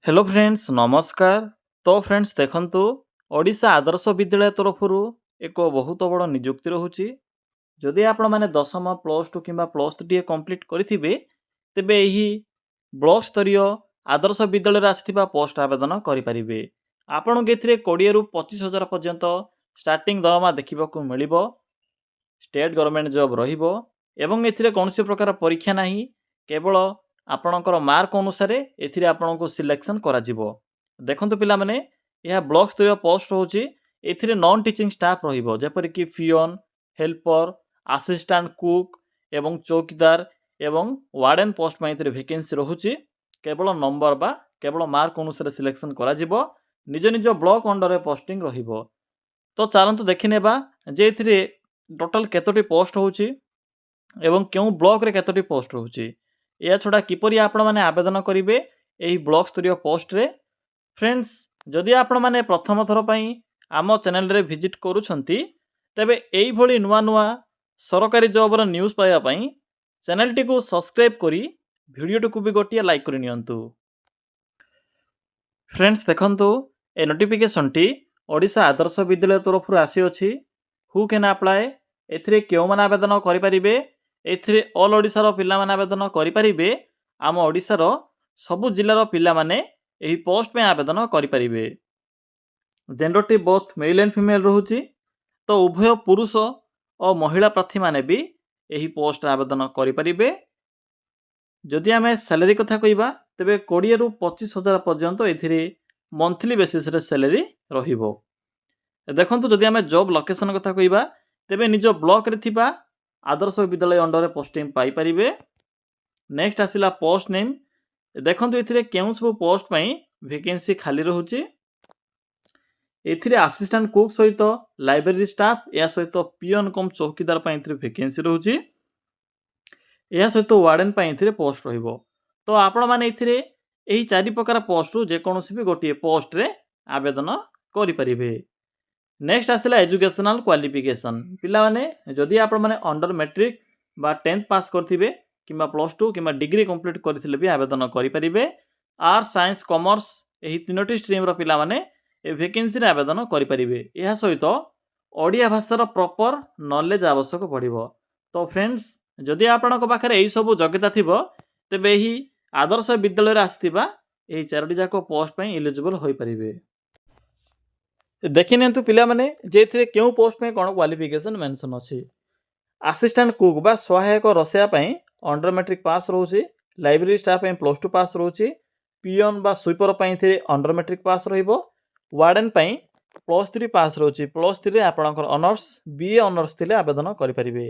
Hello friends नमस्कार। तो friends देखंतु ओडिशा आदर्श विद्यालय तरफरु एक बहुत बड़ नियुक्ति रहुची। जदि आपण माने दशम प्लस टू किंबा प्लस थ्री कंप्लीट करिथिबे तेबे एही ब्लॉक स्तरीय आदर्श विद्यालय आसिथिबा पोस्ट आवेदन करिपारिबे। आपण एथिरे 20 रु 25,000 पर्यंत स्टार्टिंग दरमा देखिबाकू मिलिबो। स्टेट गवर्नमेंट जॉब रहिबो एवं एथिरे कोनोसी प्रकार परीक्षा नाही, केवल आपणकर मार्क अनुसार एथिरे आपणको सिलेक्शन करा जिवो। देखंतु पिला माने यह ब्लॉक स्तरीय पोस्ट होची। एथिरे नॉन टीचिंग स्टाफ रहिबो जेपरि कि पियोन, हेल्पर, असिस्टेंट कुक एवं चौकीदार एवं वार्डन पोस्ट में एथिरे वैकेंसी रहुची। केवल नंबर बा केवल मार्क अनुसार सिलेक्शन करा जिवो। निज निज ब्लॉक अंडर पोस्टिंग रहिबो। तो चलंतु देखिनेबा जे एथिरे टोटल केतोटी पोस्ट होची एवं केउ ब्लॉक रे केतोटी पोस्ट रहउची। या छडा किपरि आपण माने आवेदन करिवे एही ब्लॉक स्तरीय पोस्ट रे। फ्रेंड्स जदि आपण माने प्रथम थर पई आम चैनल रे विजिट करूछंती तबे एही भली नुवा नुवा सरकारी जॉब रो न्यूज़ पाइबा पई चैनल टी को सब्सक्राइब करी वीडियो टी को भी गोटिया लाइक करि नियंतु। फ्रेंड्स देखंतु ए नोटिफिकेशन टी ओडिशा आदर्श विद्यालय तरफ आसी अछि। हु कैन अप्लाई एथिरे केउ माने आवेदन करि परिबे। एथिरे ऑल ओडिशा रो पिला माने आवेदन करि परिबे। आम ओडिशा रो सबु जिल्ला रो पिला माने एही पोस्ट में आवेदन करि परिबे। जेंडर टी बोथ मेल एंड फीमेल रहउची। तो उभय पुरुष और महिला प्रार्थी माने भी एही पोस्ट आवेदन करि परिबे। जदि आमे सैलरी कथा कहिबा तेबे 20 रु 25,000 पर्यंत एथिरे मंथली बेसिस रे सैलरी रहिबो। देखंतु जदि आमे जॉब लोकेशन कथा कहिबा तेबे निज ब्लॉक रे थिबा आदर्श विद्यालय अंडर पोस्टिंग पाई परिबे। नेक्स्ट आसिला पोस्ट नेम। देखंतु एथिरे केउ सब पोस्ट पई वैकेंसी खाली रहउची। एथिरे असिस्टेंट कुक सहित लाइब्रेरी स्टाफ या सहित पियोन कम चौकीदार पई एथिरे वैकेंसी रहउची। या सहित वार्डन पई एथिरे पोस्ट रहिबो। तो आपण माने एथिरे एही चारि प्रकार पोस्ट रु जे कोनोसी भी गोटिए पोस्ट रे आवेदन करि परिबे। नेक्स्ट आसिला एजुकेशनल क्वालिफिकेशन। पिला माने जदि आपण माने अंडर मैट्रिक बा 10th पास करथिबे किंबा प्लस 2 किंबा डिग्री कंप्लीट करथिले भी आवेदन करि परिबे। आर्ट्स साइंस कॉमर्स एही तीनोटी स्ट्रीम रो पिला माने ए वैकेंसी रे आवेदन करि परिबे। एहा सहित ओडिया भाषार प्रॉपर नॉलेज आवश्यक पड़िबो। तो फ्रेंड्स जदि आपणक पाखरे एही सब योग्यता थिबो तेबे एही आदर्श विद्यालय रे आस्थिबा एही चारोटी जाको पोस्ट पई एलिजिबल होई परिबे। देखि नियंतु पिला माने जे एथिरे केउ पोस्ट में कोन क्वालिफिकेशन मेंशन अछि। असिस्टेंट कुक बा सहायक रसिया पई अंडर मैट्रिक पास रहउची। लाइब्रेरी स्टाफ पई प्लस 2 पास रहउची। पियोन बा स्वीपर पई एथिरे अंडर मैट्रिक पास रहिबो। वार्डन पई प्लस 3 पास रहउची। प्लस 3 रे आपणकर ऑनर्स बीए ऑनर्स थिले आवेदन करि परिबे।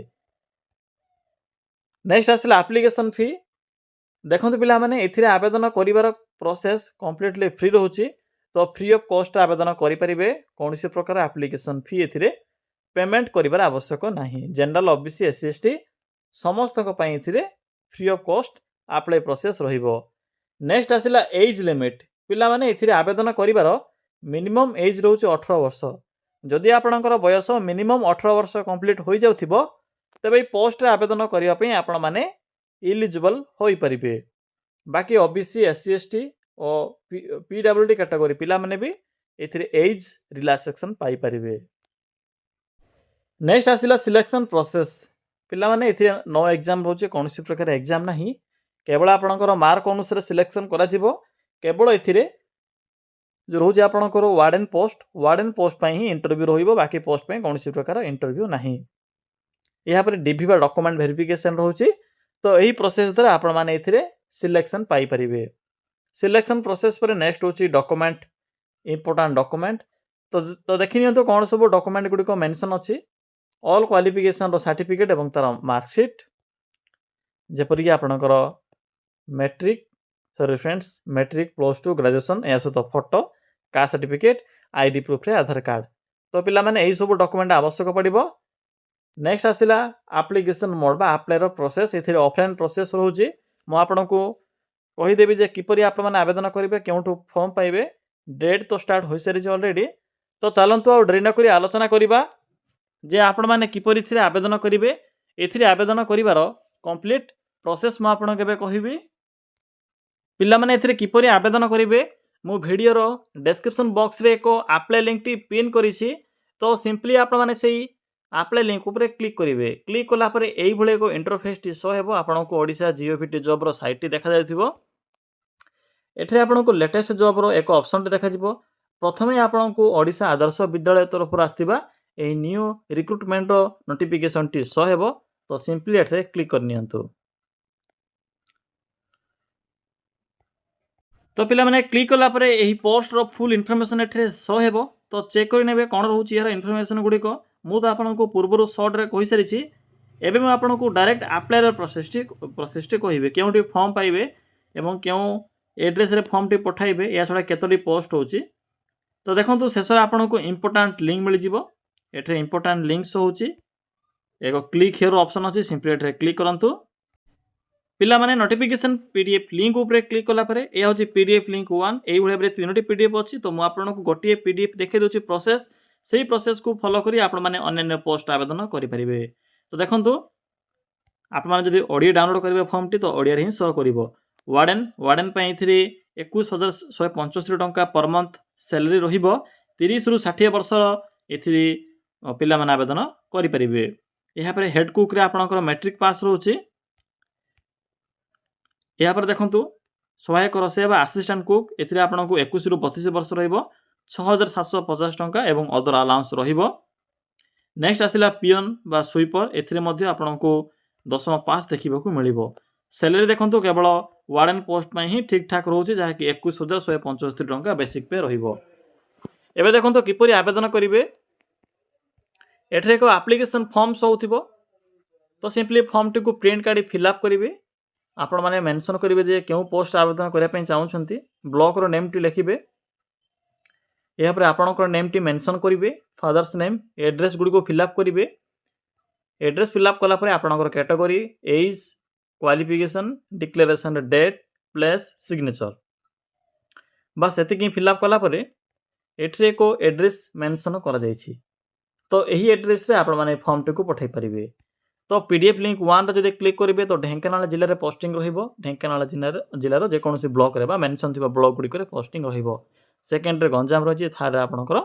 नेक्स्ट आसिला एप्लीकेशन फी। देखंतु पिला माने एथिरे आवेदन करिवार प्रोसेस कंप्लीटली फ्री रहउची। तो फ्री ऑफ कॉस्ट आवेदन करि परिबे। कोनोसी प्रकार एप्लीकेशन फी एथिरे पेमेंट करिवार आवश्यक नाही। जनरल ओबीसी एससी एसटी समस्त को पई एथिरे free of cost apply process रहिबो। नेक्स्ट आसिला एज लिमिट। पिला माने एथिरे आवेदन करिवार मिनिमम एज रहउची 18 वर्ष। जदि आपणकर बयस मिनिमम 18 वर्ष कंप्लीट होई जाउथिबो तबे ए पोस्ट रे आवेदन करिवा पई आपण माने एलिजिबल होई परिबे। बाकी ओबीसी एससी एसटी और पीडब्ल्यूडी कैटेगरी पिला माने भी एथिरे एज रिलैक्सेशन पाई परिबे। नेक्स्ट आसिला सिलेक्शन प्रोसेस। पिला माने एथिरे नो एग्जाम रहउची। कोनोसी प्रकार एग्जाम नाही, केवल आपणकर मार्क अनुसार सिलेक्शन करा जिवो। केवल एथिरे जो रहउची आपणकर वार्डन पोस्ट पई ही इंटरव्यू रहिबो। बाकी पोस्ट पई कोनोसी प्रकार इंटरव्यू नाही। यहाँ पर डीवी बा डॉक्यूमेंट वेरिफिकेशन रहउची। तो एही प्रोसेस द्वारा आपण माने एथिरे सिलेक्शन पाई परिबे। सिलेक्शन प्रोसेस पर नेक्स्ट होची डॉक्यूमेंट इंपोर्टेंट डॉक्यूमेंट। तो देखि नियंतो कोन सब डॉक्यूमेंट गुडी को मेंशन अछि। ऑल क्वालिफिकेशन रो सर्टिफिकेट एवं तार मार्कशीट जेपरि कि आपणकर matric friends matric plus 2 graduation या सहित photo caste certificate ID proof रे आधार कार्ड। तो पिला माने एही सब डॉक्यूमेंट आवश्यक पड़िबो। नेक्स्ट आसिला एप्लीकेशन मोड बा अप्लाई रो प्रोसेस। एथिरे ऑफलाइन प्रोसेस रहउची। मो आपनको कहि देबी जे किपरि आपण माने आवेदन करिवे केउठु फॉर्म पाइबे। डेट तो स्टार्ट होई सारिछ ऑलरेडी। तो चलंतु आ डेरी न करी आलोचना करिबा जे आपण माने किपरि थिरे आवेदन करिवे। एथिरे आवेदन करिवार कंप्लीट प्रोसेस मो आपण केबे कहिबी। पिला माने एथिरे किपरि आवेदन करिवे मु वीडियो रो डिस्क्रिप्शन बॉक्स रे एक अप्लाई लिंक टी पिन करिछि तो सिंपली आपण माने सेही अप्लाई लिंक ऊपर क्लिक करेंगे। क्लिक कला परे एई भले एक इंटरफेस टी शो हेबो आपन को ओडिशा जीओपीटी जॉब रो साइट टी देखा जायथिबो। एठरे आपन को लेटेस्ट जॉब रो एक ऑप्शन टी देखा जिवो। प्रथमे आपन को ओडिशा आदर्श विद्यालय तरफ आस्थिबा ए न्यू रिक्रुटमेंट रो नोटिफिकेशन टी शो हेबो तो सिंपली एठरे क्लिक कर नियंतु। तो पिला माने क्लिक कला परे एही पोस्ट रो फुल इन्फॉर्मेशन एठरे शो हेबो तो चेक कर नेबे कोन रहउची यार इन्फॉर्मेशन गुडी को मु तो आपन को पूर्वरु शॉर्ट रे कहि सारिछि। एबे मैं आपन को डायरेक्ट अप्लाई रो प्रोसेस टी कहिबे केउटी फॉर्म पाइबे एवं केउ एड्रेस रे फॉर्म टी पठाइबे या छडा केतोटी पोस्ट होउची। तो देखंतु शेष रे आपन को इंपोर्टेंट लिंक मिल जिवो। एठरे इंपोर्टेंट लिंक शो होउची एगो क्लिक हियर ऑप्शन अछि सिंपली एठरे क्लिक करंतु। पिला माने नोटिफिकेशन पीडीएफ लिंक ऊपर क्लिक कला परे ए होची पीडीएफ लिंक 1 एई भले बरे तीनोटी पीडीएफ अछि तो मु आपन को गोटिए पीडीएफ देखै दोछि प्रोसेस सेही प्रोसेस को फॉलो करी आपण माने अन्य पोस्ट आवेदन करि परिबे। तो देखंतु आपण माने जदी ऑडियो डाउनलोड करिवे फॉर्म टी तो ऑडियो रे ही शो करिवो। वार्डन पई इथिरे 21175 टंका पर मंथ सैलरी रहिबो। 30 रु 60 वर्ष इथिरे पिला माने आवेदन करि परिबे। एहा परे हेड कुक रे आपनकर मैट्रिक पास रहउची। यहाँ पर देखंतु सहायक रसेवा असिस्टेंट कुक एथिरे आपन को 21 रु 32 वर्ष रहिबो। 6750 टंका एवं अदर अलाउंस रहिबो। नेक्स्ट आसिला पियन बा स्वीपर एथिरे मध्ये आपन को 10.5 देखिबा मिलिबो। सैलरी देखंतु केवल वार्डन पोस्ट में ही ठीक ठाक रहउची जहा कि 21175 टंका बेसिक पे रहिबो। एबे देखंतु किपरि आवेदन करिवे एठरे को एप्लीकेशन फॉर्म सोउथिबो तो सिंपली फॉर्म टी को प्रिंट काढी फिल अप करिवे। आपण माने मेंशन करिवे जे केउ पोस्ट आवेदन करिया पई चाहउछंती ब्लॉक रो नेम टी लिखिबे। एहा पर आपनकर नेम टी मेंशन करिवे फादर्स नेम एड्रेस गुडी को फिल अप करिवे। एड्रेस फिल अप कला परे आपनकर category age qualification declaration date place signature बस एतिकी फिल अप कला परे एठरे को एड्रेस मेंशन करा जायछि तो एही एड्रेस रे आपण माने फॉर्म टी को पठाई परिवे। तो पीडीएफ लिंक 1 रे जदि क्लिक करिवे तो ढेंकानाल जिल्ला रे पोस्टिंग रहिबो। ढेंकानाल जिल्ला जे कोनोसी ब्लॉक रे बा मेंशन थिबा ब्लॉक गुडी करे पोस्टिंग रहिबो। सेकंड रे गंजाम रहिछि थर्ड रे आपनकर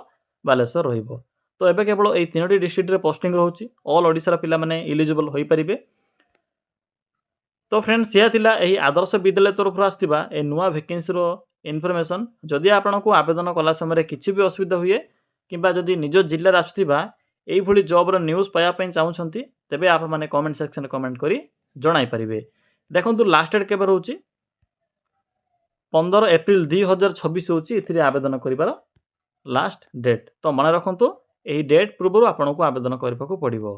बालेश्वर रहिबो। तो एबे केवल एई तीनोटी डिस्ट्रिक्ट रे पोस्टिंग रहउछि। ऑल ओडिसा रा पिला माने एलिजिबल होई परिबे। तो फ्रेंड्स या थिला एही आदर्श विद्यालय तरफ आस्थिबा ए नुवा वैकेंसी रो इन्फॉर्मेशन। जदि आपन को आवेदन कला समय किछि भी असुविधा हुए किबा जदि निज जिल्ला रे आस्थिबा एई भली जॉब रो न्यूज़ पाया पई चाहउछंती तेबे आप माने कमेंट सेक्शन रे कमेंट करी जणाई परिबे। देखंतु लास्ट डेट केबे रहउची 15 एप्रिल 2026 होउची इथिरे आवेदन करिवार लास्ट डेट। तो मन रखंतु एही डेट पूर्व आपन को आवेदन करबाको पड़िबो।